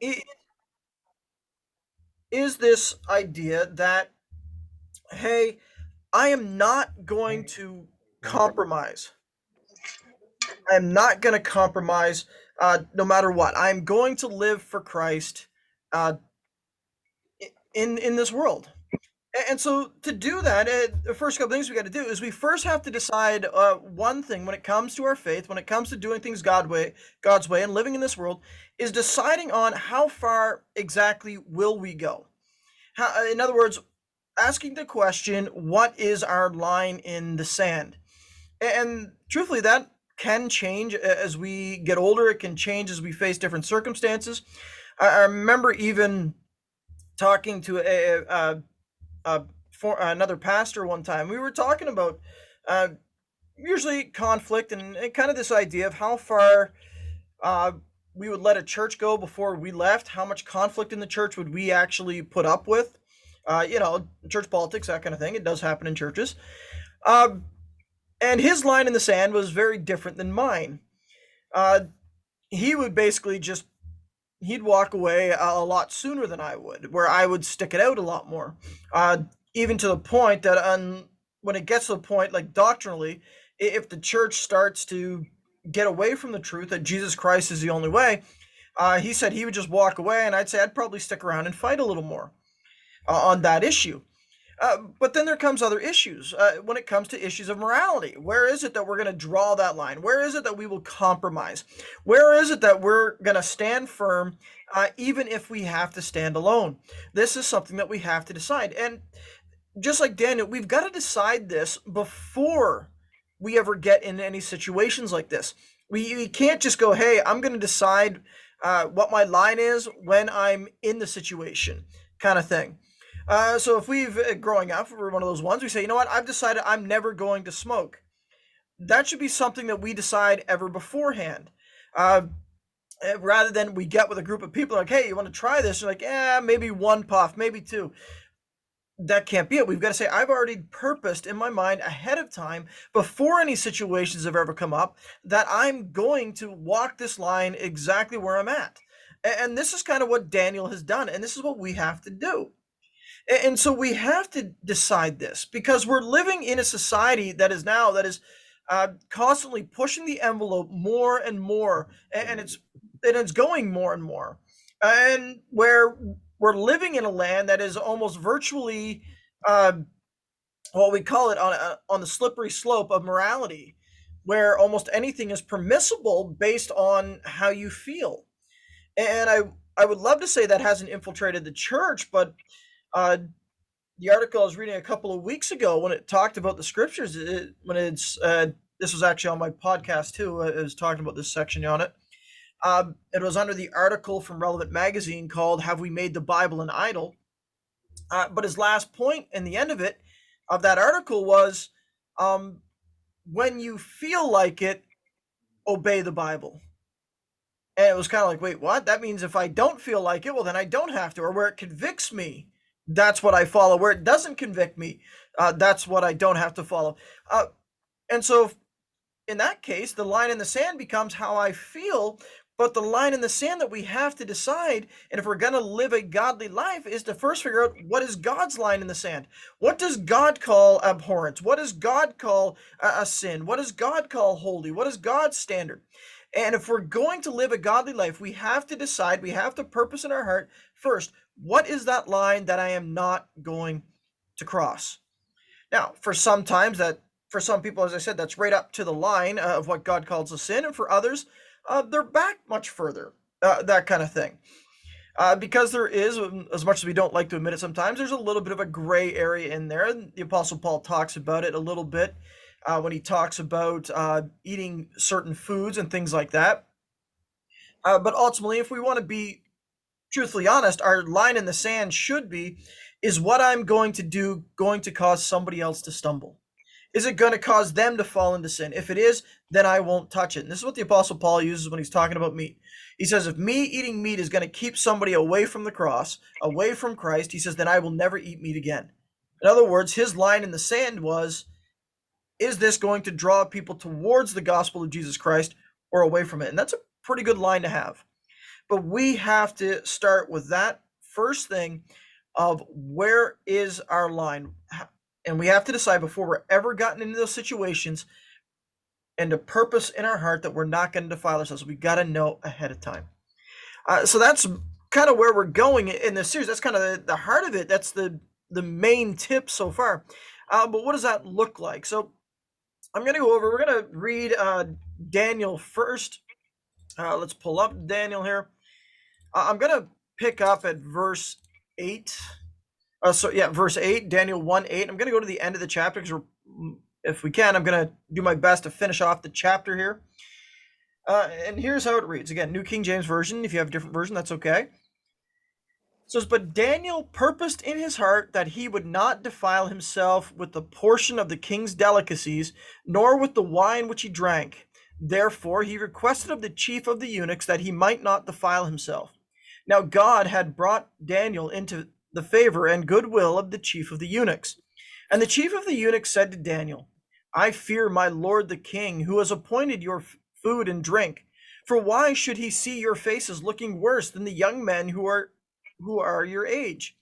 i- is this idea that, hey, I am not going to compromise. I am not going to compromise no matter what. I'm going to live for Christ uh, in this world. And so to do that, the first couple things we got to do is we first have to decide one thing when it comes to our faith, when it comes to doing things God's way, and living in this world, is deciding on how far exactly will we go. In other words, asking the question, what is our line in the sand? And truthfully, that can change as we get older. It can change as we face different circumstances. I remember even talking to for another pastor one time. We were talking about uh, usually conflict and kind of this idea of how far uh, we would let a church go before we left. How much conflict in the church would we actually put up with? Church politics, that kind of thing. It does happen in churches. Um, and his line in the sand was very different than mine. Uh, he would basically just he'd walk away a lot sooner than I would, where I would stick it out a lot more. Even to the point that when it gets to the point, like doctrinally, if the church starts to get away from the truth that Jesus Christ is the only way, he said he would just walk away, and I'd say I'd probably stick around and fight a little more on that issue. But then there comes other issues when it comes to issues of morality. Where is it that we're going to draw that line? Where is it that we will compromise? Where is it that we're going to stand firm, even if we have to stand alone? This is something that we have to decide. And just like Daniel, we've got to decide this before we ever get in any situations like this. We can't just go, hey, I'm going to decide what my line is when I'm in the situation, kind of thing. So if we've growing up, we're one of those ones. We say, you know what? I've decided I'm never going to smoke. That should be something that we decide ever beforehand, uh, rather than we get with a group of people like, hey, you want to try this? You're like, yeah, maybe one puff, maybe two. That can't be it. We've got to say, I've already purposed in my mind ahead of time, before any situations have ever come up, that I'm going to walk this line exactly where I'm at. And this is kind of what Daniel has done, and this is what we have to do. And so we have to decide this because we're living in a society that is constantly pushing the envelope more and more, and it's going more and more, and where we're living in a land that is almost virtually uh, what we call it on the slippery slope of morality, where almost anything is permissible based on how you feel. And I would love to say that hasn't infiltrated the church, but uh, the article I was reading a couple of weeks ago when it talked about the scriptures, this was actually on my podcast too. I was talking about this section on it. It was under the article from Relevant Magazine called "Have We Made the Bible an Idol?" But his last point in the end of that article was, um, "When you feel like it, obey the Bible." And it was kind of like, wait, what? That means if I don't feel like it, well, then I don't have to. Or where it convicts me, that's what I follow. Where it doesn't convict me, that's what I don't have to follow. Uh, and so, in that case, the line in the sand becomes how I feel. But the line in the sand that we have to decide, and if we're going to live a godly life, is to first figure out what is God's line in the sand. What does God call abhorrence? What does God call a sin? What does God call holy? What is God's standard? And if we're going to live a godly life, we have to decide, we have to purpose in our heart first, what is that line that I am not going to cross? Now, for some people, as I said, that's right up to the line of what God calls a sin, and for others, they're back much further, that kind of thing. Because there is, as much as we don't like to admit it sometimes, there's a little bit of a gray area in there. And the Apostle Paul talks about it a little bit when he talks about eating certain foods and things like that. But ultimately, if we want to be truthfully honest, our line in the sand should be, is what I'm going to do going to cause somebody else to stumble? Is it going to cause them to fall into sin? If it is, then I won't touch it. And this is what the Apostle Paul uses when he's talking about meat. He says, if me eating meat is going to keep somebody away from the cross, away from Christ, he says, then I will never eat meat again. In other words, his line in the sand was, is this going to draw people towards the gospel of Jesus Christ or away from it? And that's a pretty good line to have. But we have to start with that first thing of where is our line? And we have to decide before we're ever gotten into those situations and a purpose in our heart that we're not going to defile ourselves. We got to know ahead of time. So that's kind of where we're going in this series. That's kind of the heart of it. That's the main tip so far. But what does that look like? So I'm going to go over. We're going to read Daniel first. Let's pull up Daniel here. I'm going to pick up at verse 8. Verse 8, Daniel 1:8. I'm going to go to the end of the chapter because if we can, I'm going to do my best to finish off the chapter here. And here's how it reads. Again, New King James Version. If you have a different version, that's okay. It says, "But Daniel purposed in his heart that he would not defile himself with the portion of the king's delicacies, nor with the wine which he drank. Therefore he requested of the chief of the eunuchs that he might not defile himself. Now God had brought Daniel into the favor and goodwill of the chief of the eunuchs. And the chief of the eunuchs said to Daniel, I fear my lord the king, who has appointed your food and drink. For why should he see your faces looking worse than the young men who are your age?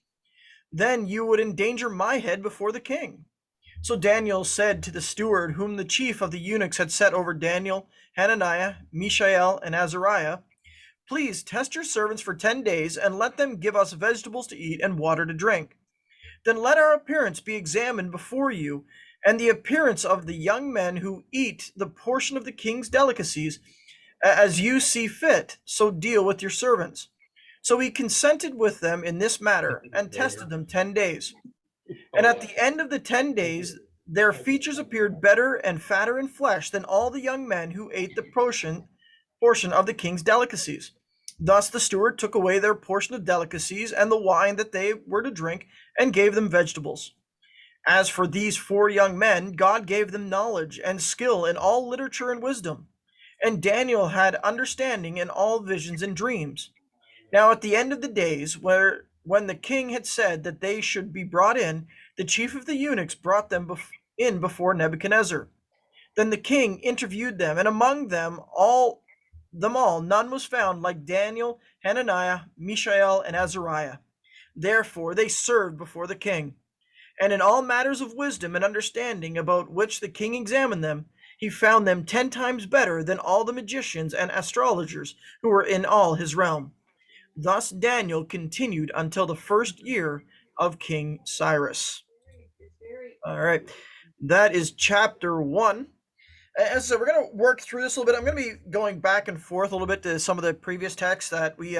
Then you would endanger my head before the king." So Daniel said to the steward, whom the chief of the eunuchs had set over Daniel, Hananiah, Mishael, and Azariah, "Please test your servants for 10 days, and let them give us vegetables to eat and water to drink. Then let our appearance be examined before you, and the appearance of the young men who eat the portion of the king's delicacies, as you see fit, so deal with your servants." So he consented with them in this matter, and tested them 10 days. And at the end of the 10 days, their features appeared better and fatter in flesh than all the young men who ate the portion of the king's delicacies. Thus the steward took away their portion of delicacies and the wine that they were to drink, and gave them vegetables. As for these 4 young men, God gave them knowledge and skill in all literature and wisdom. And Daniel had understanding in all visions and dreams. Now at the end of the days, when the king had said that they should be brought in, the chief of the eunuchs brought them in before Nebuchadnezzar. Then the king interviewed them, and among them all, none was found like Daniel, Hananiah, Mishael, and Azariah. Therefore they served before the king. And in all matters of wisdom and understanding about which the king examined them, he found them 10 times better than all the magicians and astrologers who were in all his realm. Thus Daniel continued until the first year of King Cyrus. All right, that is chapter 1. And so we're going to work through this a little bit. I'm going to be going back and forth a little bit to some of the previous texts that we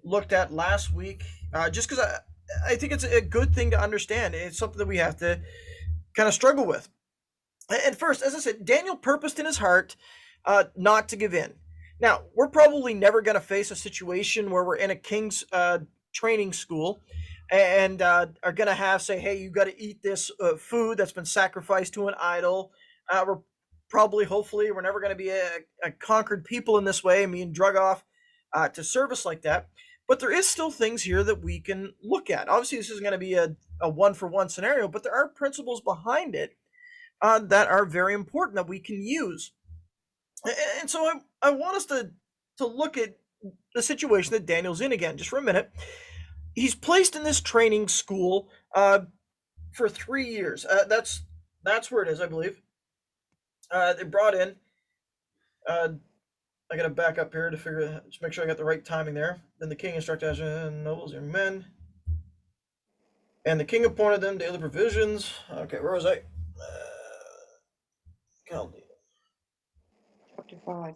looked at last week, just because I think it's a good thing to understand. It's something that we have to kind of struggle with. And first, as I said, Daniel purposed in his heart not to give in. Now, we're probably never going to face a situation where we're in a king's training school and are going to have, say, hey, you got to eat this food that's been sacrificed to an idol. We're probably, hopefully, we're never going to be a conquered people in this way and being drug off to service like that. But there is still things here that we can look at. Obviously, this isn't going to be a one-for-one scenario, but there are principles behind it that are very important that we can use. And so I want us to look at the situation that Daniel's in again, just for a minute. He's placed in this training school for 3 years. That's where it is, I believe. They brought in. I got to back up here to just make sure I got the right timing there. Then the king instructed nobles and men, and the king appointed them daily provisions. Okay, where was I? Chapter 5.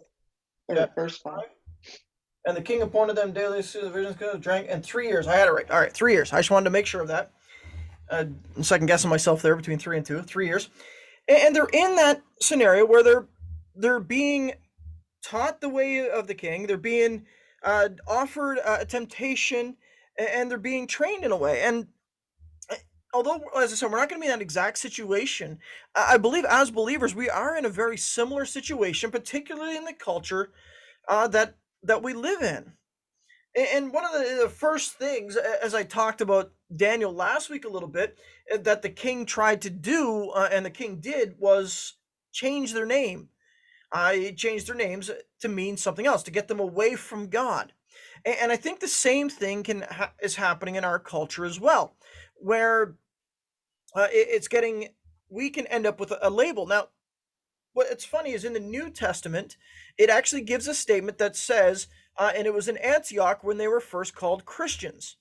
Verse 5. And the king appointed them daily provisions, drank, and 3 years. I had it right. All right, 3 years. I just wanted to make sure of that. I'm second guessing myself there between 3 and 2. 3 years, and they're in that scenario where they're being taught the way of the king. They're being offered a temptation, and they're being trained in a way. And although, as I said, we're not going to be in that exact situation, I believe as believers we are in a very similar situation, particularly in the culture that we live in. And one of the first things, as I talked about Daniel last week a little bit, that the king tried to do, and the king did, was change their name. He changed their names to mean something else, to get them away from God. And I think the same thing is happening in our culture as well, where it's getting, we can end up with a label. Now, what's funny is in the New Testament, it actually gives a statement that says, and it was in Antioch when they were first called Christians.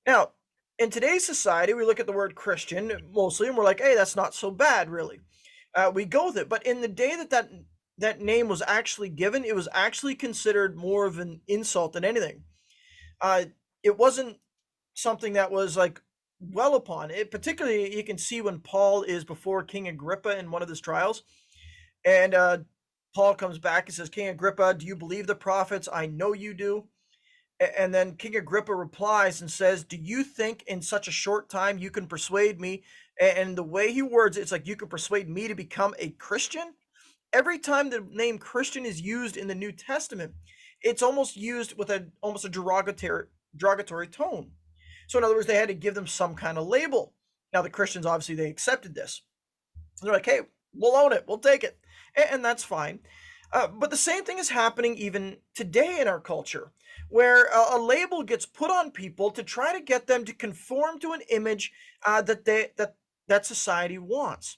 Now, in today's society, we look at the word Christian mostly, and we're like, "Hey, that's not so bad, really." We go with it. But in the day that name was actually given, it was actually considered more of an insult than anything. Uh, it wasn't something that was like well upon it. Particularly, you can see when Paul is before King Agrippa in one of his trials, and Paul comes back and says, "King Agrippa, do you believe the prophets? I know you do." And then King Agrippa replies and says, "Do you think in such a short time you can persuade me?" And the way he words it, it's like, "You can persuade me to become a Christian?" Every time the name Christian is used in the New Testament, it's almost used with almost a derogatory tone. So in other words, they had to give them some kind of label. Now the Christians, obviously, they accepted this. They're like, "Hey, we'll own it, we'll take it," and that's fine. But the same thing is happening even today in our culture, where a label gets put on people to try to get them to conform to an image that society wants.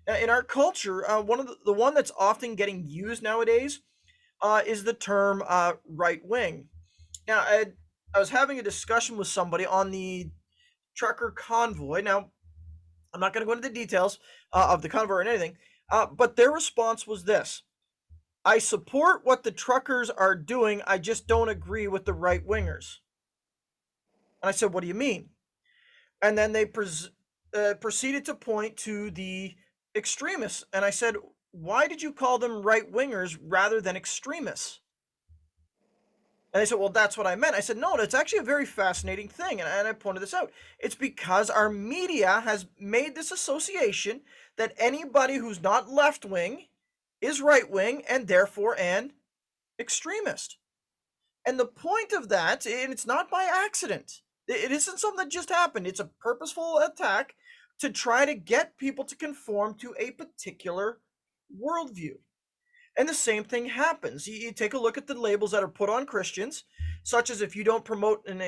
In our culture, one of the one that's often getting used nowadays is the term right wing. Now, I was having a discussion with somebody on the trucker convoy. Now, I'm not going to go into the details of the convoy or anything, but their response was this: "I support what the truckers are doing. I just don't agree with the right wingers." And I said, "What do you mean?" And then they proceeded to point to the extremists. And I said, "Why did you call them right wingers rather than extremists?" And they said, "Well, that's what I meant." I said, "No, it's actually a very fascinating thing." And I pointed this out. It's because our media has made this association that anybody who's not left wing is right wing and therefore an extremist. And the point of that, and it's not by accident, it isn't something that just happened. It's a purposeful attack to try to get people to conform to a particular worldview. And the same thing happens. You take a look at the labels that are put on Christians, such as if you don't promote and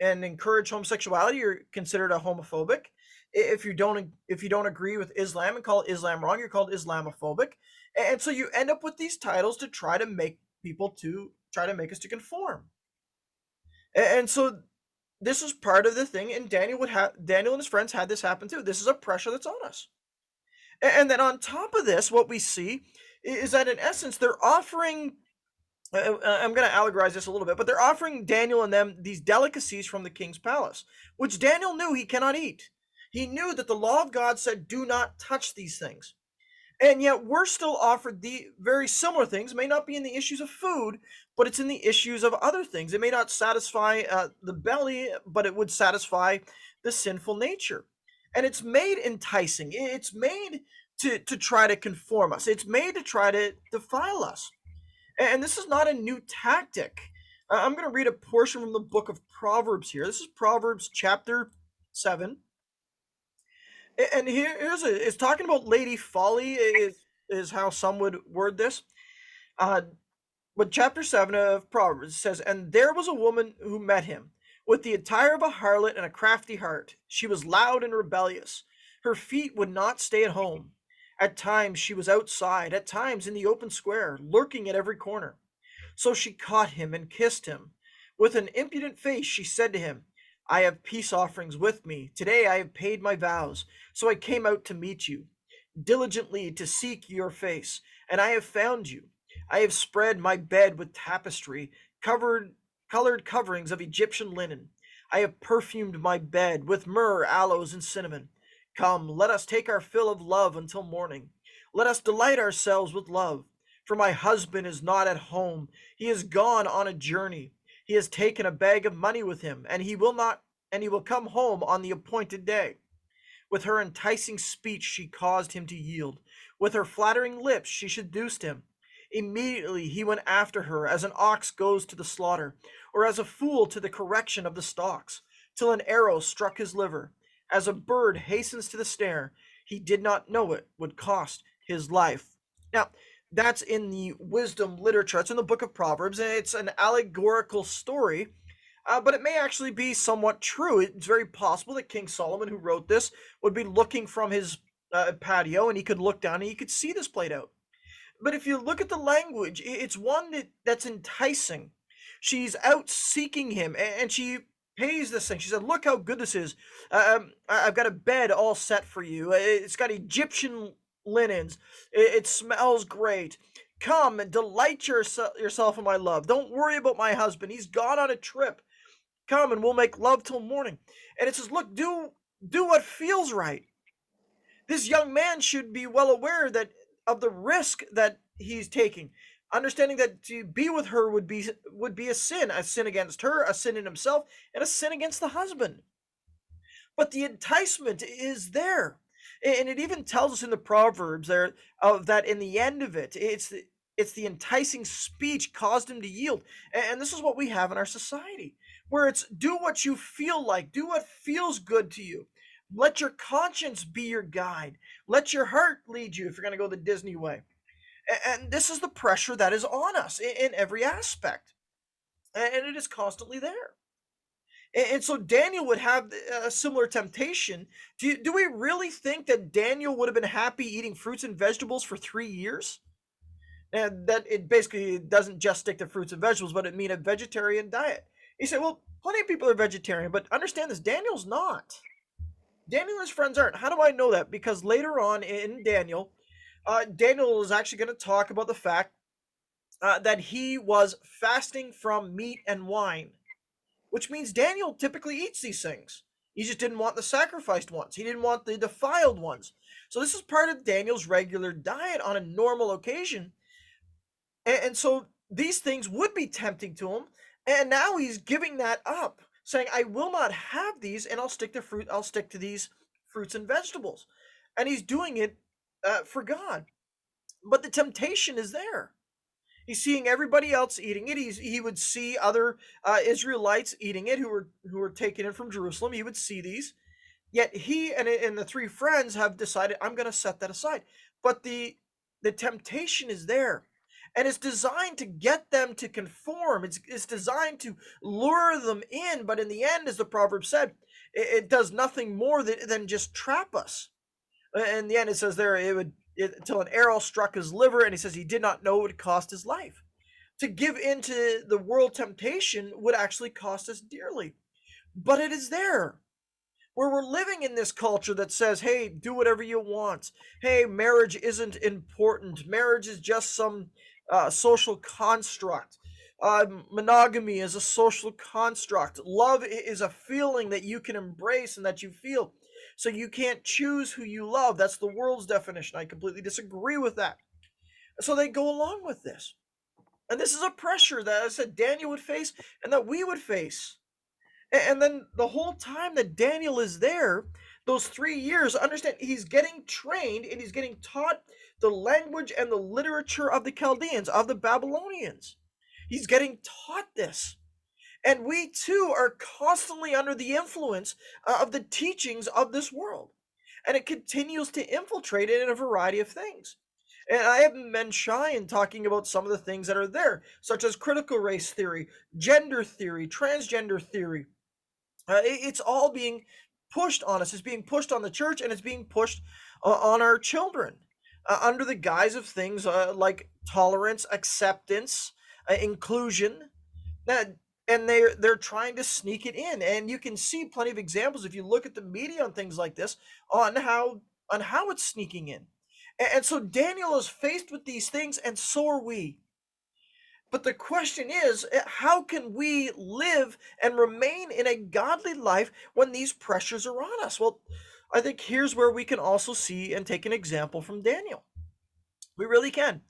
encourage homosexuality, you're considered a homophobic. If you don't agree with Islam and call Islam wrong, you're called Islamophobic. And so you end up with these titles to try to make people to try to make us to conform. And so this is part of the thing. And Daniel and his friends had this happen too. This is a pressure that's on us. And then on top of this, what we see is that in essence, they're offering. I'm going to allegorize this a little bit, but they're offering Daniel and them these delicacies from the king's palace, which Daniel knew he cannot eat. He knew that the law of God said, "Do not touch these things." And yet we're still offered the very similar things. It may not be in the issues of food, but it's in the issues of other things. It may not satisfy the belly, but it would satisfy the sinful nature. And it's made enticing. It's made to try to conform us. It's made to try to defile us. And this is not a new tactic. I'm going to read a portion from the book of Proverbs here. This is Proverbs chapter 7. And it's talking about Lady Folly, is how some would word this. Uh, but chapter 7 of Proverbs says, "And there was a woman who met him, with the attire of a harlot and a crafty heart. She was loud and rebellious. Her feet would not stay at home. At times she was outside, at times in the open square, lurking at every corner. So she caught him and kissed him. With an impudent face she said to him, 'I have peace offerings with me. Today I have paid my vows, so I came out to meet you, diligently to seek your face, and I have found you. I have spread my bed with tapestry, colored coverings of Egyptian linen. I have perfumed my bed with myrrh, aloes, and cinnamon. Come, let us take our fill of love until morning. Let us delight ourselves with love. For my husband is not at home. He is gone on a journey. He has taken a bag of money with him, and he will come home on the appointed day.' With her enticing speech she caused him to yield. With her flattering lips she seduced him. Immediately he went after her as an ox goes to the slaughter, or as a fool to the correction of the stocks, till an arrow struck his liver. As a bird hastens to the snare, he did not know it would cost his life." Now, That's in the wisdom literature. It's in the book of Proverbs, and it's an allegorical story, but it may actually be somewhat true. It's very possible that King Solomon, who wrote this, would be looking from his patio, and he could look down and he could see this played out. But if you look at the language, it's one that's enticing. She's out seeking him, and she pays this thing. She said, "Look how good this is. I've got a bed all set for you. It's got Egyptian linens. It smells great. Come and delight yourself in my love. Don't worry about my husband. He's gone on a trip. Come and we'll make love till morning." And it says, "Look, do what feels right." This young man should be well aware that of the risk that he's taking, understanding that to be with her would be a sin against her, a sin in himself, and a sin against the husband. But the enticement is there, and it even tells us in the Proverbs there of that in the end of it, it's the enticing speech caused him to yield. And this is what we have in our society, where it's do what you feel like, do what feels good to you. Let your conscience be your guide. Let your heart lead you if you're going to go the Disney way. And this is the pressure that is on us in every aspect. And it is constantly there. And so Daniel would have a similar temptation. Do we really think that Daniel would have been happy eating fruits and vegetables for 3 years? And that it basically doesn't just stick to fruits and vegetables, but it mean a vegetarian diet. He said, well, plenty of people are vegetarian, but understand this, Daniel's not. Daniel and his friends aren't. How do I know that? Because later on in Daniel, Daniel is actually going to talk about the fact that he was fasting from meat and wine, which means Daniel typically eats these things. He just didn't want the sacrificed ones. He didn't want the defiled ones. So this is part of Daniel's regular diet on a normal occasion. And so these things would be tempting to him. And now he's giving that up, saying, I will not have these, and I'll stick to fruit, I'll stick to these fruits and vegetables. And he's doing it for God. But the temptation is there. He's seeing everybody else eating it. He would see other Israelites eating it who were taking it from Jerusalem. He would see these. Yet he and the three friends have decided, I'm going to set that aside. But the temptation is there. And it's designed to get them to conform. It's designed to lure them in. But in the end, as the proverb said, it does nothing more than just trap us. In the end, it says there, until an arrow struck his liver, and he says he did not know it would cost his life. To give into the world temptation would actually cost us dearly. But it is there. Where we're living in this culture that says, hey, do whatever you want. Hey, marriage isn't important. Marriage is just some social construct. Monogamy is a social construct. Love is a feeling that you can embrace and that you feel. So you can't choose who you love. That's the world's definition. I completely disagree with that. So they go along with this. And this is a pressure that I said Daniel would face and that we would face. And then the whole time that Daniel is there, those 3 years, understand he's getting trained and he's getting taught the language and the literature of the Chaldeans, of the Babylonians. He's getting taught this. And we too are constantly under the influence of the teachings of this world. And it continues to infiltrate it in a variety of things. And I haven't been shy in talking about some of the things that are there, such as critical race theory, gender theory, transgender theory. It's all being pushed on us. It's being pushed on the church, and it's being pushed on our children under the guise of things like tolerance, acceptance, inclusion. That and they're trying to sneak it in, and you can see plenty of examples if you look at the media on things like this on how it's sneaking in. And so Daniel is faced with these things, and so are we. But the question is, how can we live and remain in a godly life when these pressures are on us? Well, I think here's where we can also see and take an example from Daniel. We really can.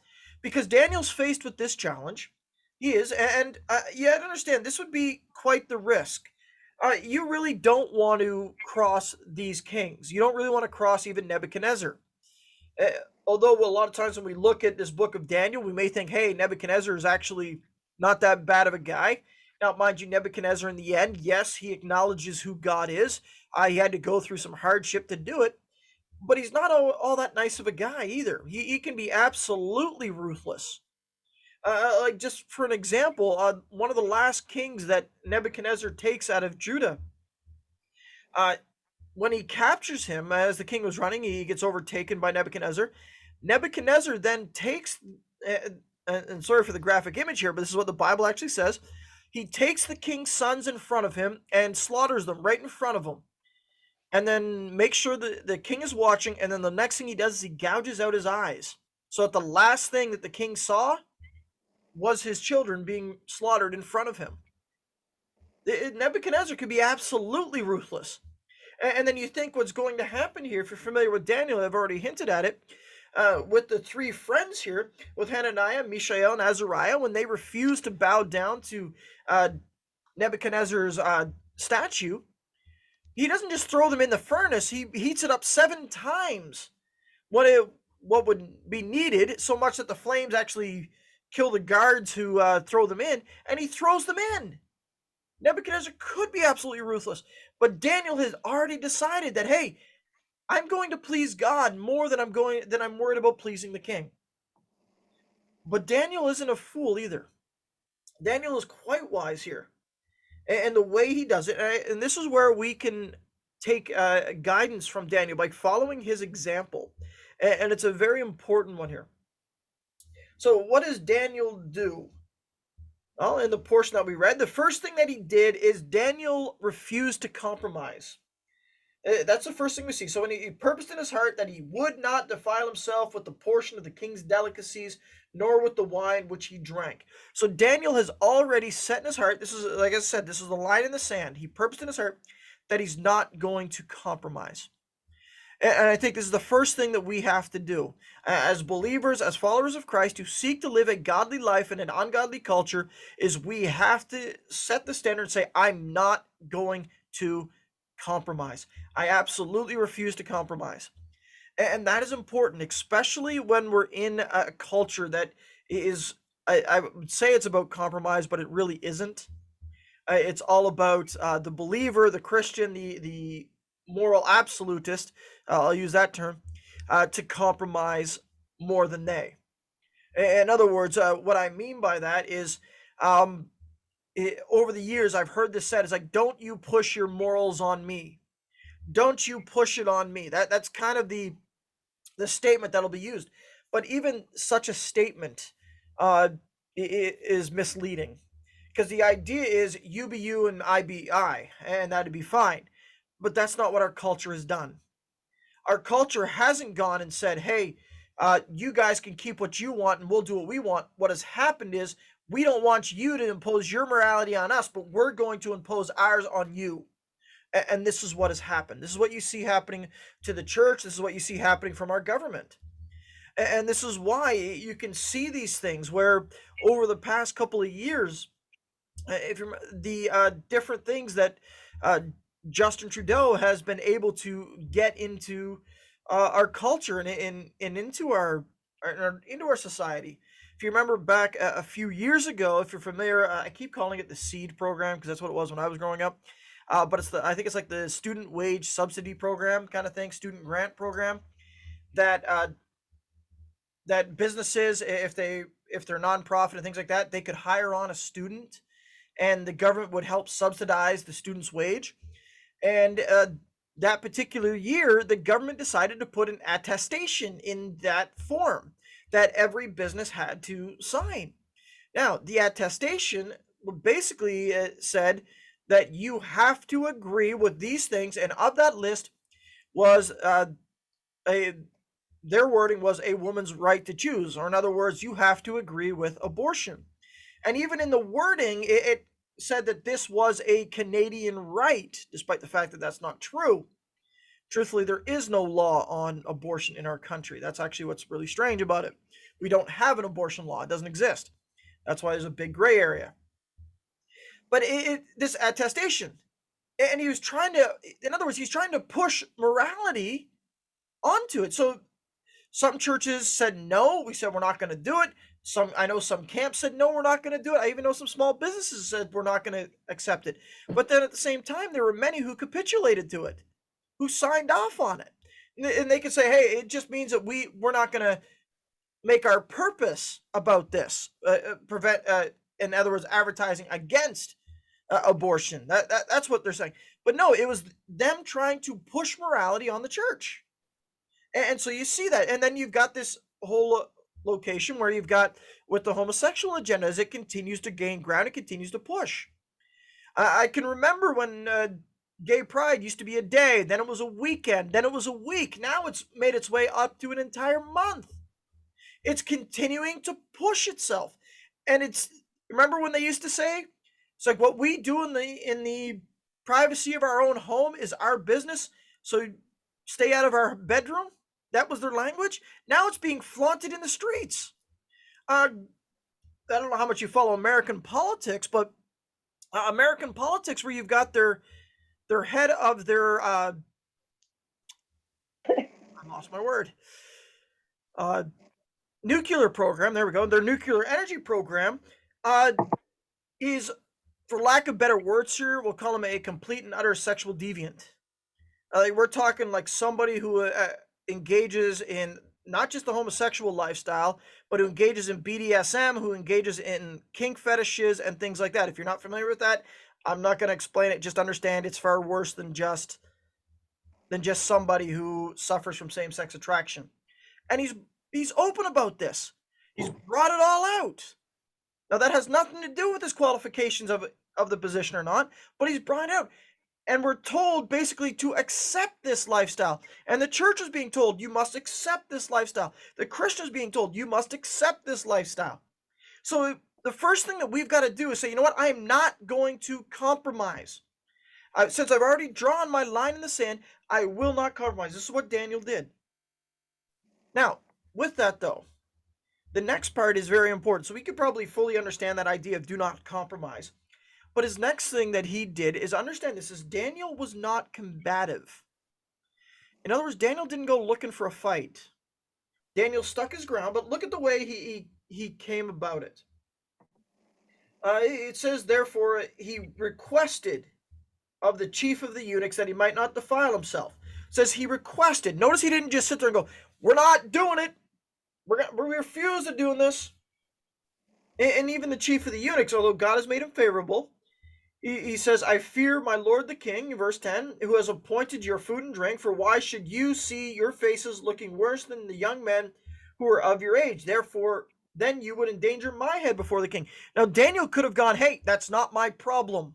Because Daniel's faced with this challenge. He is, and you have to understand, this would be quite the risk. You really don't want to cross these kings. You don't really want to cross even Nebuchadnezzar. Uh, Although a lot of times when we look at this book of Daniel, we may think, hey, Nebuchadnezzar is actually not that bad of a guy. Now, mind you, Nebuchadnezzar in the end, yes, he acknowledges who God is. He had to go through some hardship to do it. but he's not all that nice of a guy either. He can be absolutely ruthless. Like, just for an example, one of the last kings that Nebuchadnezzar takes out of Judah, uh, when he captures him as the king was running, he gets overtaken by Nebuchadnezzar. Nebuchadnezzar then takes, uh, and sorry for the graphic image here, but this is what the Bible actually says. He takes the king's sons in front of him and slaughters them right in front of him. And then makes sure that the king is watching. And then the next thing he does is he gouges out his eyes. So that the last thing that the king saw was his children being slaughtered in front of him. Nebuchadnezzar could be absolutely ruthless. And then you think what's going to happen here, if you're familiar with Daniel, I've already hinted at it, with the three friends here, with Hananiah, Mishael, and Azariah, when they refuse to bow down to Nebuchadnezzar's statue, he doesn't just throw them in the furnace, he heats it up 7 times what would be needed, so much that the flames actually kill the guards who throw them in, and he throws them in. Nebuchadnezzar could be absolutely ruthless, but Daniel has already decided that, hey, I'm going to please God more than I'm worried about pleasing the king. But Daniel isn't a fool either. Daniel is quite wise here, and the way he does it, and this is where we can take guidance from Daniel by following his example, and it's a very important one here. So, what does Daniel do? Well, in the portion that we read, the first thing that he did is Daniel refused to compromise. That's the first thing we see. So when he purposed in his heart that he would not defile himself with the portion of the king's delicacies, nor with the wine which he drank. So Daniel has already set in his heart, this is, like I said, this is the line in the sand. He purposed in his heart that he's not going to compromise. And I think this is the first thing that we have to do as believers, as followers of Christ who seek to live a godly life in an ungodly culture, is we have to set the standard and say, I'm not going to compromise. I absolutely refuse to compromise. And that is important, especially when we're in a culture that is, I would say it's about compromise, but it really isn't. It's all about the believer, the Christian, the moral absolutist, I'll use that term, to compromise more than they. In other words, what I mean by that is, over the years, I've heard this said, it's like, don't you push your morals on me. Don't you push it on me. That's kind of the statement that'll be used. But even such a statement is misleading, because the idea is you be you and I be I, and that'd be fine. But that's not what our culture has done. Our culture hasn't gone and said, hey, you guys can keep what you want and we'll do what we want. What has happened is we don't want you to impose your morality on us, but we're going to impose ours on you. And this is what has happened. This is what you see happening to the church. This is what you see happening from our government. And this is why you can see these things where over the past couple of years, if you're the different things that Justin Trudeau has been able to get into our culture and into our into our society. If you remember back a few years ago, if you're familiar, I keep calling it the SEED program because that's what it was when I was growing up. But I think it's like the student wage subsidy program kind of thing, student grant program that that businesses, if they're nonprofit and things like that, they could hire on a student, and the government would help subsidize the student's wage. And that particular year, the government decided to put an attestation in that form that every business had to sign. Now, the attestation basically said that you have to agree with these things, and of that list was their wording was a woman's right to choose, or in other words, you have to agree with abortion. And even in the wording, it said that this was a Canadian right, despite the fact that that's not true. Truthfully, there is no law on abortion in our country. That's actually what's really strange about it. We don't have an abortion law. It doesn't exist. That's why there's a big gray area. But this attestation, and he was trying to, in other words, he's trying to push morality onto it. So some churches said no. We said we're not going to do it. I know some camps said no, we're not going to do it. I even know some small businesses said we're not going to accept it. But then at the same time, there were many who capitulated to it, who signed off on it. And they could say, hey, it just means that we're not going to make our purpose about this, prevent, in other words, advertising against abortion. That's what they're saying. But no, it was them trying to push morality on the church. And so you see that. And then you've got this whole location where you've got with the homosexual agenda as it continues to gain ground, it continues to push. I can remember when gay pride used to be a day, then it was a weekend, then it was a week. Now it's made its way up to an entire month. It's continuing to push itself. And it's, remember when they used to say, it's like what we do in the privacy of our own home is our business. So stay out of our bedroom. That was their language. Now it's being flaunted in the streets. I don't know how much you follow American politics, but American politics where you've got their head of their I lost my word. Nuclear program, there we go. Their nuclear energy program is, for lack of better words here, we'll call him a complete and utter sexual deviant. We're talking like somebody who engages in not just the homosexual lifestyle, but who engages in BDSM, who engages in kink fetishes and things like that. If you're not familiar with that, I'm not going to explain it. Just understand it's far worse than just somebody who suffers from same-sex attraction. And he's open about this. He's brought it all out. Now that has nothing to do with his qualifications of the position or not, but he's brought it out. And we're told basically to accept this lifestyle. And the church is being told, you must accept this lifestyle. The Christians being told, you must accept this lifestyle. So the first thing that we've got to do is say, you know what? I am not going to compromise. Since I've already drawn my line in the sand, I will not compromise. This is what Daniel did. Now, with that though, the next part is very important. So we could probably fully understand that idea of do not compromise. But his next thing that he did is understand this is Daniel was not combative. In other words, Daniel didn't go looking for a fight. Daniel stuck his ground, but look at the way he came about it. It says, therefore, he requested of the chief of the eunuchs that he might not defile himself. It says he requested. Notice he didn't just sit there and go, we're not doing it. We refuse to doing this. And even the chief of the eunuchs, although God has made him favorable, he says, I fear my lord the king, verse 10, who has appointed your food and drink, for why should you see your faces looking worse than the young men who are of your age? Therefore, then you would endanger my head before the king. Now, Daniel could have gone, hey, that's not my problem.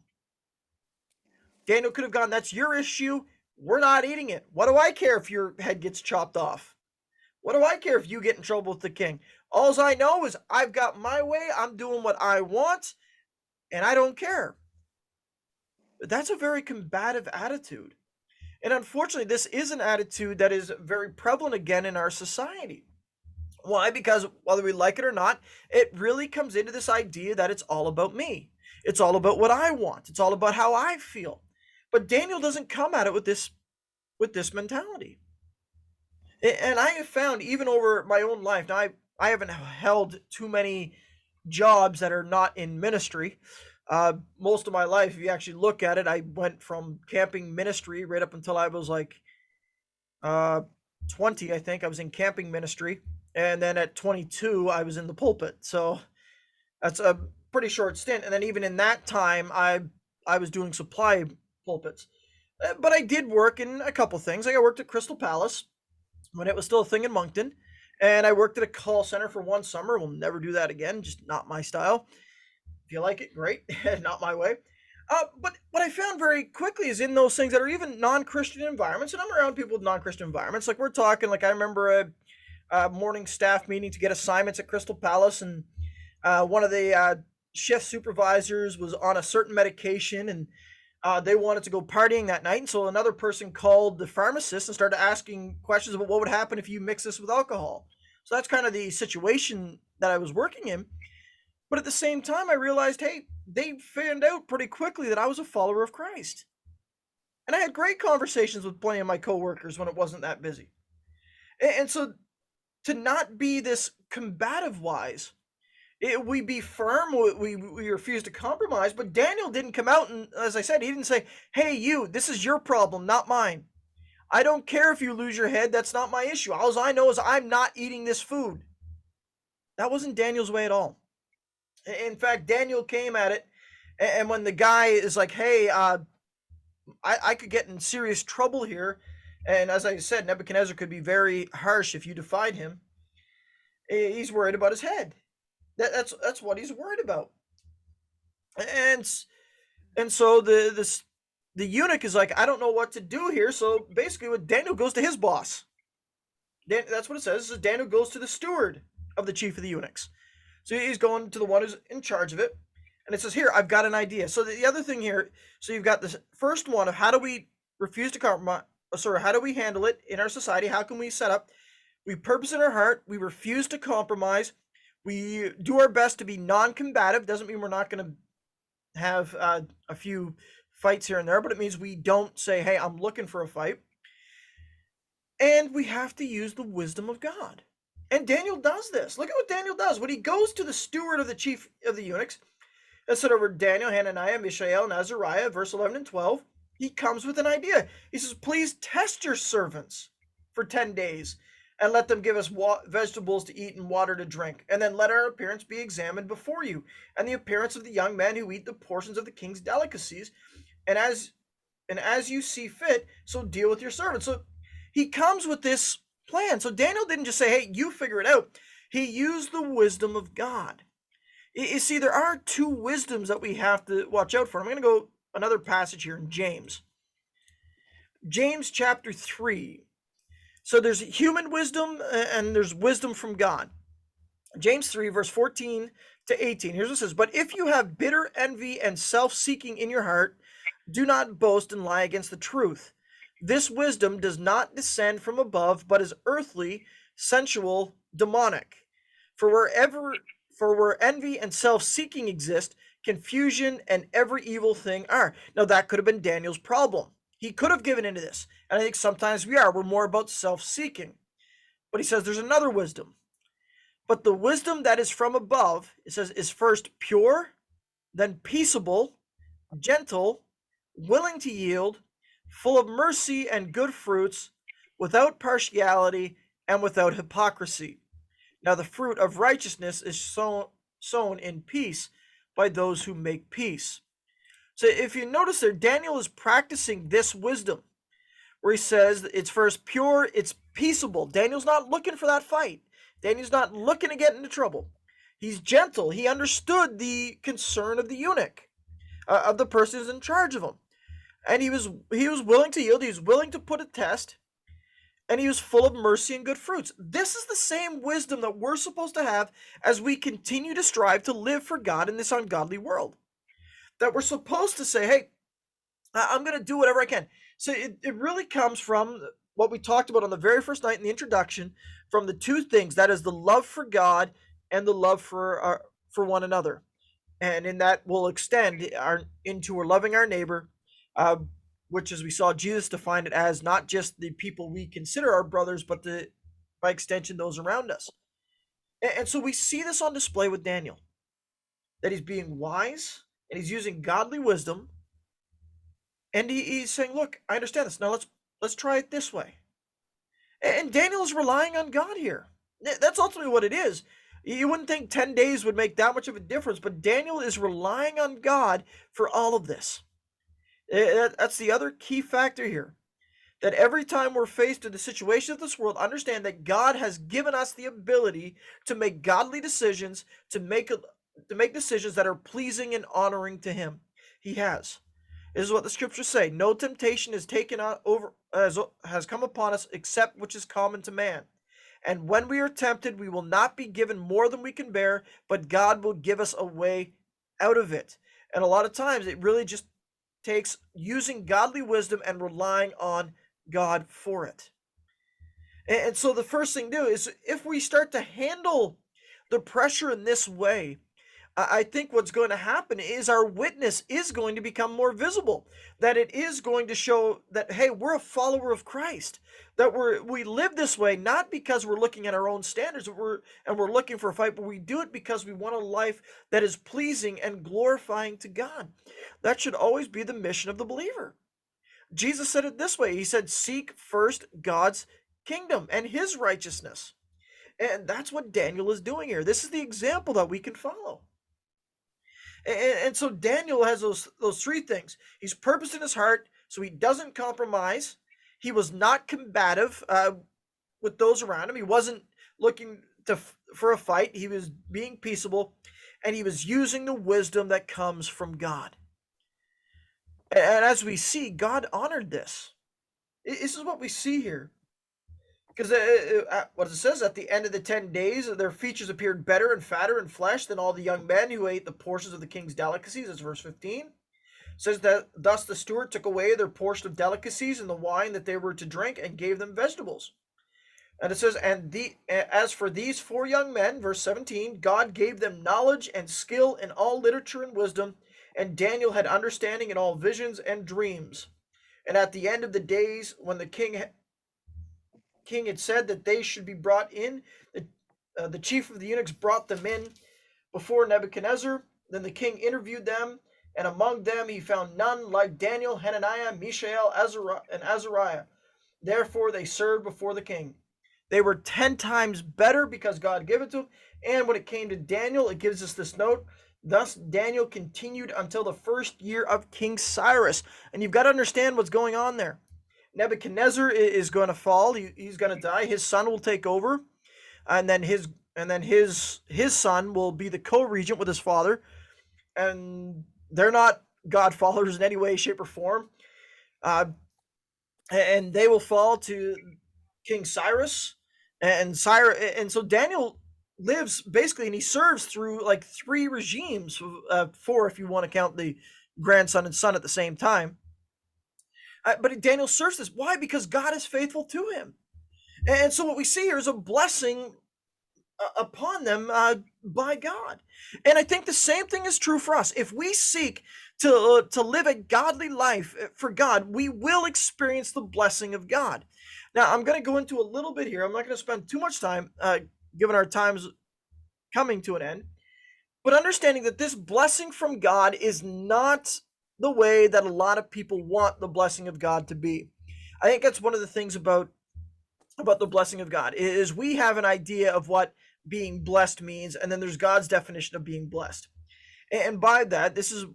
Daniel could have gone, that's your issue. We're not eating it. What do I care if your head gets chopped off? What do I care if you get in trouble with the king? All I know is I've got my way. I'm doing what I want, and I don't care. That's a very combative attitude. And unfortunately, this is an attitude that is very prevalent again in our society. Why? Because whether we like it or not, it really comes into this idea that it's all about me. It's all about what I want. It's all about how I feel. But Daniel doesn't come at it with this mentality. And I have found even over my own life, now I haven't held too many jobs that are not in ministry. Most of my life, if you actually look at it, I went from camping ministry right up until I was like 20, I think. I was in camping ministry. And then at 22, I was in the pulpit. So that's a pretty short stint. And then even in that time, I was doing supply pulpits. But I did work in a couple things. Like I worked at Crystal Palace when it was still a thing in Moncton. And I worked at a call center for one summer. We'll never do that again. Just not my style. If you like it, great. Not my way. But what I found very quickly is in those things that are even non-Christian environments, and I'm around people with non-Christian environments. Like we're talking, like I remember a morning staff meeting to get assignments at Crystal Palace, and one of the shift supervisors was on a certain medication, and they wanted to go partying that night. And so another person called the pharmacist and started asking questions about what would happen if you mix this with alcohol. So that's kind of the situation that I was working in. But at the same time, I realized, hey, they found out pretty quickly that I was a follower of Christ. And I had great conversations with plenty of my coworkers when it wasn't that busy. And so to not be this combative wise, we be firm, we refuse to compromise. But Daniel didn't come out and, as I said, he didn't say, hey, you, this is your problem, not mine. I don't care if you lose your head. That's not my issue. All I know is I'm not eating this food. That wasn't Daniel's way at all. In fact, Daniel came at it, and when the guy is like, "Hey, I could get in serious trouble here," and as I said, Nebuchadnezzar could be very harsh if you defied him. He's worried about his head. That's what he's worried about. And and so the eunuch is like, I don't know what to do here. So basically, what Daniel goes to his boss. That's what it says. It says Daniel goes to the steward of the chief of the eunuchs. So he's going to the one who's in charge of it. And it says, here, I've got an idea. So the other thing here, so you've got this first one of how do we refuse to compromise, sorry, how do we handle it in our society? How can we set up? We purpose in our heart. We refuse to compromise. We do our best to be non-combative. Doesn't mean we're not going to have a few fights here and there, but it means we don't say, hey, I'm looking for a fight. And we have to use the wisdom of God. And Daniel does this. Look at what Daniel does. When he goes to the steward of the chief of the eunuchs, that's it over Daniel, Hananiah, Mishael, and Azariah, verse 11 and 12, he comes with an idea. He says, please test your servants for 10 days and let them give us vegetables to eat and water to drink. And then let our appearance be examined before you, and the appearance of the young men who eat the portions of the king's delicacies. And as you see fit, so deal with your servants. So he comes with this plan. So Daniel didn't just say, hey, you figure it out. He used the wisdom of God. You see, there are two wisdoms that we have to watch out for. I'm going to go another passage here in James. James chapter 3. So there's human wisdom and there's wisdom from God. James 3, verse 14 to 18. Here's what it says. But if you have bitter envy and self-seeking in your heart, do not boast and lie against the truth. This wisdom does not descend from above, but is earthly, sensual, demonic. For where envy and self-seeking exist, confusion and every evil thing are. Now that could have been Daniel's problem. He could have given into this. And I think sometimes we are. We're more about self-seeking. But he says there's another wisdom. But the wisdom that is from above, it says, is first pure, then peaceable, gentle, willing to yield, full of mercy and good fruits, without partiality and without hypocrisy. Now the fruit of righteousness is sown in peace by those who make peace. So if you notice there, Daniel is practicing this wisdom, where he says it's first pure, it's peaceable. Daniel's not looking for that fight. Daniel's not looking to get into trouble. He's gentle. He understood the concern of the eunuch, of the person who's in charge of him. And he was willing to yield. He was willing to put a test. And he was full of mercy and good fruits. This is the same wisdom that we're supposed to have as we continue to strive to live for God in this ungodly world. That we're supposed to say, hey, I'm going to do whatever I can. So it really comes from what we talked about on the very first night in the introduction, from the two things, that is the love for God and the love for one another. And in that will extend into our loving our neighbor, which, as we saw Jesus define it as, not just the people we consider our brothers, but by extension, those around us. And so we see this on display with Daniel, that he's being wise and he's using godly wisdom. And he's saying, look, I understand this. Now let's try it this way. And Daniel is relying on God here. That's ultimately what it is. You wouldn't think 10 days would make that much of a difference, but Daniel is relying on God for all of this. That's the other key factor here. That every time we're faced with the situation of this world, understand that God has given us the ability to make godly decisions, to make decisions that are pleasing and honoring to Him. He has. This is what the scriptures say. No temptation is has come upon us except which is common to man. And when we are tempted, we will not be given more than we can bear, but God will give us a way out of it. And a lot of times it really just takes using godly wisdom and relying on God for it. And so the first thing to do is, if we start to handle the pressure in this way, I think what's going to happen is our witness is going to become more visible, that it is going to show that, hey, we're a follower of Christ, that we live this way, not because we're looking at our own standards and we're looking for a fight, but we do it because we want a life that is pleasing and glorifying to God. That should always be the mission of the believer. Jesus said it this way. He said, seek first God's kingdom and his righteousness. And that's what Daniel is doing here. This is the example that we can follow. And so Daniel has those three things. He's purposed in his heart, so he doesn't compromise. He was not combative with those around him. He wasn't looking for a fight. He was being peaceable, and he was using the wisdom that comes from God. And as we see, God honored this. This is what we see here. Because what it says, at the end of the 10 days, their features appeared better and fatter in flesh than all the young men who ate the portions of the king's delicacies. That's verse 15. It says that thus the steward took away their portion of delicacies and the wine that they were to drink and gave them vegetables. And it says, as for these four young men, verse 17, God gave them knowledge and skill in all literature and wisdom, and Daniel had understanding in all visions and dreams. And at the end of the days, when the king had said that they should be brought in, the chief of the eunuchs brought them in before Nebuchadnezzar. Then the king interviewed them, and among them he found none like Daniel, Hananiah, Mishael, and Azariah. Therefore they served before the king. They were 10 times better because God gave it to them. And when it came to Daniel, it gives us this note. Thus Daniel continued until the first year of King Cyrus. And you've got to understand what's going on there. Nebuchadnezzar is going to fall. He's going to die. His son will take over, and then his son will be the co-regent with his father. And they're not God followers in any way, shape, or form. And they will fall to King Cyrus, and so Daniel lives basically, and he serves through like three regimes, four if you want to count the grandson and son at the same time. But Daniel serves this. Why? Because God is faithful to him. And so what we see here is a blessing upon them by God. And I think the same thing is true for us. If we seek to live a godly life for God, we will experience the blessing of God. Now, I'm going to go into a little bit here. I'm not going to spend too much time, given our time's coming to an end. But understanding that this blessing from God is not the way that a lot of people want the blessing of God to be. I think that's one of the things about the blessing of God is we have an idea of what being blessed means, and then there's God's definition of being blessed. And by that, this is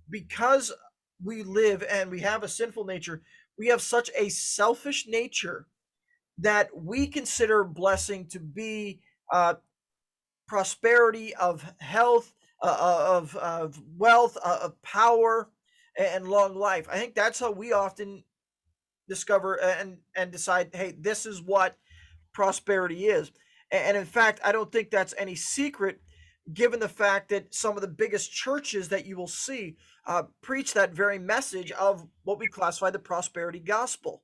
because we live and we have a sinful nature, we have such a selfish nature that we consider blessing to be prosperity of health, of wealth, of power, and long life. I think that's how we often discover and decide, hey, this is what prosperity is. And in fact, I don't think that's any secret, given the fact that some of the biggest churches that you will see preach that very message of what we classify the prosperity gospel,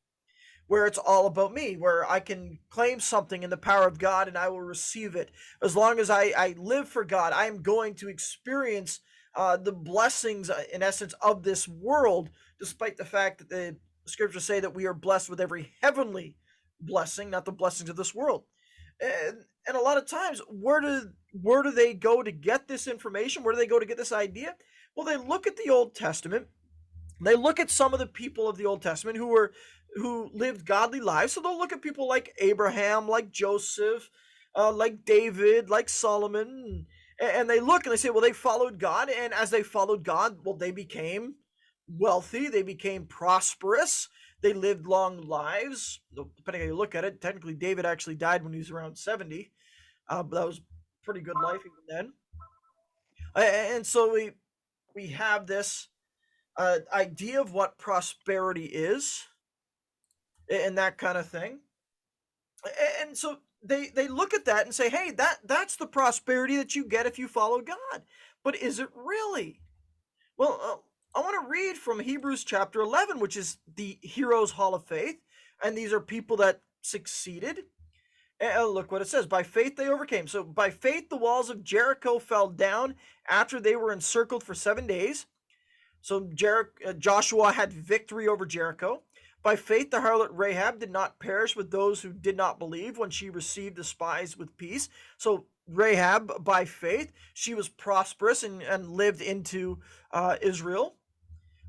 where it's all about me, where I can claim something in the power of God and I will receive it. As long as I live for God, I am going to experience the blessings, in essence, of this world, despite the fact that the scriptures say that we are blessed with every heavenly blessing, not the blessings of this world. And a lot of times, where do they go to get this information? Where do they go to get this idea? Well, they look at the Old Testament. They look at some of the people of the Old Testament who lived godly lives. So they'll look at people like Abraham, like Joseph, like David, like Solomon, and they look and they say, well, they followed God, and as they followed God, well, they became wealthy, they became prosperous, they lived long lives. Depending how you look at it, technically David actually died when he was around 70, but that was a pretty good life even then. And so we have this idea of what prosperity is, and that kind of thing. And so they look at that and say, hey, that's the prosperity that you get if you follow God. But is it really? Well, I want to read from Hebrews chapter 11, which is the Heroes Hall of Faith. And these are people that succeeded. And look what it says. By faith they overcame. So by faith the walls of Jericho fell down after they were encircled for 7 days. So Joshua had victory over Jericho. By faith the harlot Rahab did not perish with those who did not believe when she received the spies with peace. So Rahab, by faith, she was prosperous and lived into Israel.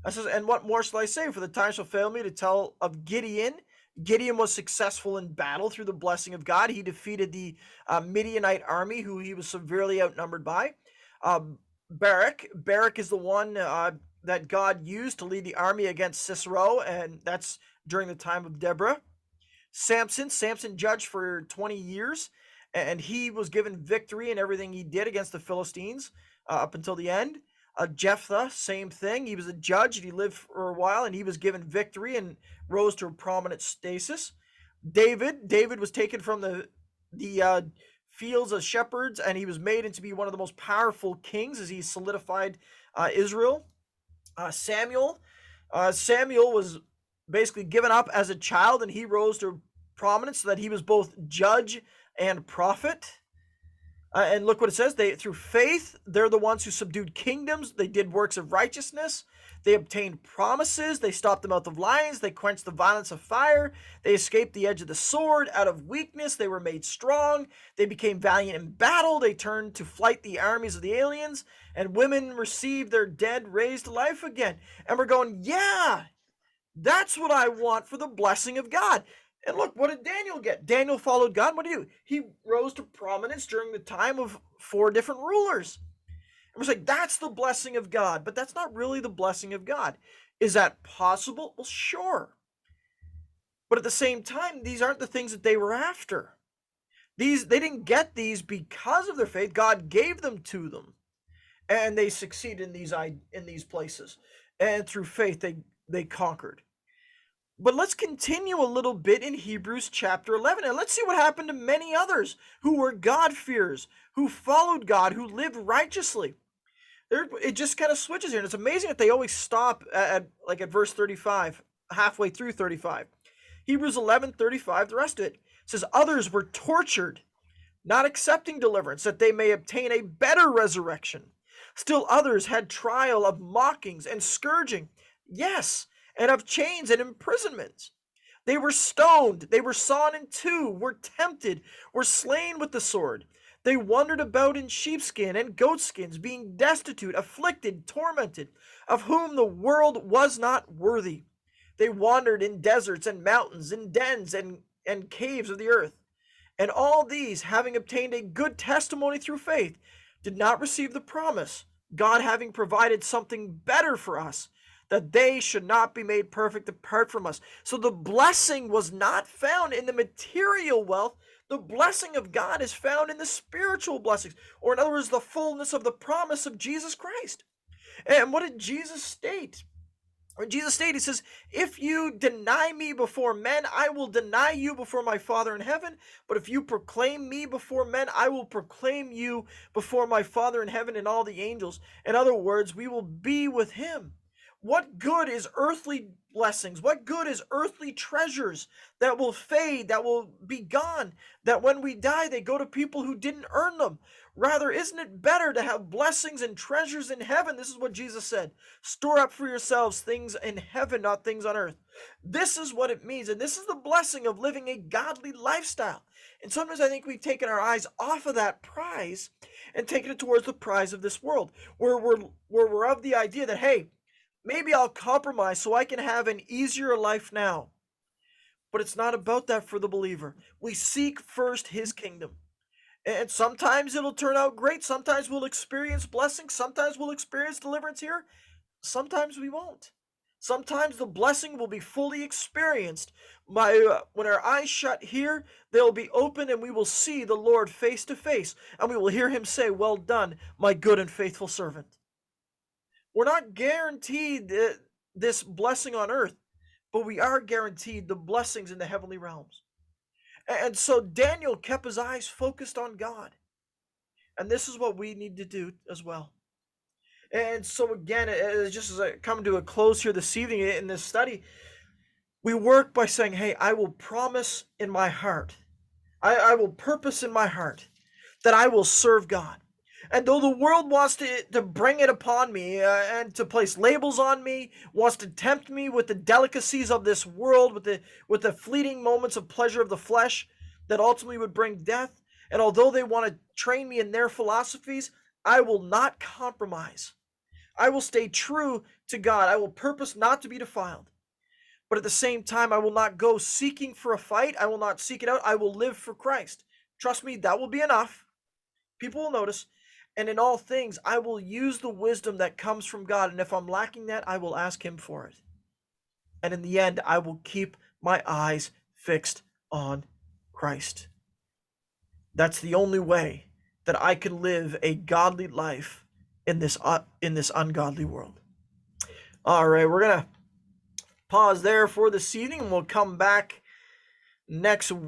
It says, and what more shall I say? For the time shall fail me to tell of Gideon. Gideon was successful in battle through the blessing of God. He defeated the Midianite army, who he was severely outnumbered by. Barak is the one that God used to lead the army against Sisera, and that's during the time of Deborah. Samson judged for 20 years, and he was given victory in everything he did against the Philistines up until the end. Jephthah, same thing. He was a judge, and he lived for a while, and he was given victory and rose to a prominent status. David was taken from the fields of shepherds, and he was made into be one of the most powerful kings as he solidified Israel. Samuel was basically given up as a child, and he rose to prominence so that he was both judge and prophet. And look what it says. They, through faith, they're the ones who subdued kingdoms. They did works of righteousness. They obtained promises. They stopped the mouth of lions. They quenched the violence of fire. They escaped the edge of the sword. Out of weakness, they were made strong. They became valiant in battle. They turned to flight the armies of the aliens. And women received their dead raised to life again. And we're going, yeah, that's what I want for the blessing of God. And look, what did Daniel get? Daniel followed God. What did he do? He rose to prominence during the time of 4 different rulers. And we're like, that's the blessing of God. But that's not really the blessing of God. Is that possible? Well, sure. But at the same time, these aren't the things that they were after. They didn't get these because of their faith. God gave them to them. And they succeeded in these places. And through faith, they conquered. But let's continue a little bit in Hebrews chapter 11, and let's see what happened to many others who were God-fearers, who followed God, who lived righteously. It just kind of switches here, and it's amazing that they always stop at verse 35, halfway through 35. Hebrews 11:35, the rest of it says, others were tortured, not accepting deliverance, that they may obtain a better resurrection. Still others had trial of mockings and scourging. Yes, and of chains and imprisonments. They were stoned, they were sawn in two, were tempted, were slain with the sword. They wandered about in sheepskin and goatskins, being destitute, afflicted, tormented, of whom the world was not worthy. They wandered in deserts and mountains, in dens and caves of the earth. And all these, having obtained a good testimony through faith, did not receive the promise, God having provided something better for us, that they should not be made perfect apart from us. So the blessing was not found in the material wealth. The blessing of God is found in the spiritual blessings, or in other words, the fullness of the promise of Jesus Christ. And what did Jesus state? When Jesus stated, he says, if you deny me before men, I will deny you before my Father in heaven. But if you proclaim me before men, I will proclaim you before my Father in heaven and all the angels. In other words, we will be with him. What good is earthly blessings? What good is earthly treasures that will fade, that will be gone, that when we die, they go to people who didn't earn them? Rather, isn't it better to have blessings and treasures in heaven? This is what Jesus said. Store up for yourselves things in heaven, not things on earth. This is what it means, and this is the blessing of living a godly lifestyle. And sometimes I think we've taken our eyes off of that prize and taken it towards the prize of this world, where we're of the idea that, hey, maybe I'll compromise so I can have an easier life now. But it's not about that for the believer. We seek first his kingdom. And sometimes it'll turn out great. Sometimes we'll experience blessings. Sometimes we'll experience deliverance here. Sometimes we won't. Sometimes the blessing will be fully experienced. When our eyes shut here, they'll be open and we will see the Lord face to face. And we will hear him say, well done, my good and faithful servant. We're not guaranteed this blessing on earth, but we are guaranteed the blessings in the heavenly realms. And so Daniel kept his eyes focused on God. And this is what we need to do as well. And so again, just as I come to a close here this evening in this study, we work by saying, hey, I will promise in my heart, I will purpose in my heart that I will serve God. And though the world wants to bring it upon me and to place labels on me, wants to tempt me with the delicacies of this world, with the fleeting moments of pleasure of the flesh that ultimately would bring death, and although they want to train me in their philosophies, I will not compromise. I will stay true to God. I will purpose not to be defiled. But at the same time, I will not go seeking for a fight. I will not seek it out. I will live for Christ. Trust me, that will be enough. People will notice. And in all things, I will use the wisdom that comes from God. And if I'm lacking that, I will ask Him for it. And in the end, I will keep my eyes fixed on Christ. That's the only way that I can live a godly life in this ungodly world. All right, we're gonna pause there for this evening, and we'll come back next week.